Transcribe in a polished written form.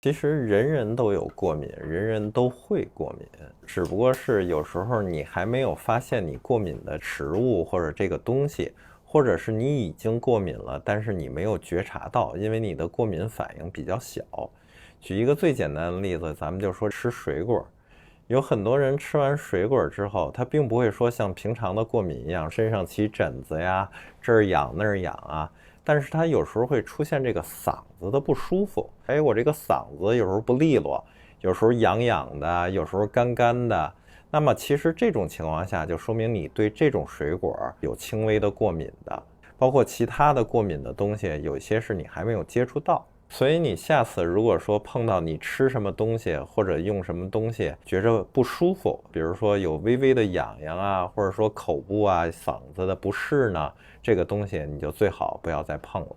其实人人都有过敏，人人都会过敏，只不过是有时候你还没有发现你过敏的食物或者这个东西，或者是你已经过敏了，但是你没有觉察到，因为你的过敏反应比较小。举一个最简单的例子，咱们就说吃水果，有很多人吃完水果之后，他并不会说像平常的过敏一样，身上起疹子呀，这儿痒那儿痒啊。但是他有时候会出现这个嗓子的不舒服，哎，我这个嗓子有时候不利落，有时候痒痒的，有时候干干的。那么其实这种情况下，就说明你对这种水果有轻微的过敏的，包括其他的过敏的东西，有些是你还没有接触到。所以你下次如果说碰到你吃什么东西或者用什么东西觉着不舒服，比如说有微微的痒痒啊，或者说口部啊、嗓子的不适呢，这个东西你就最好不要再碰了。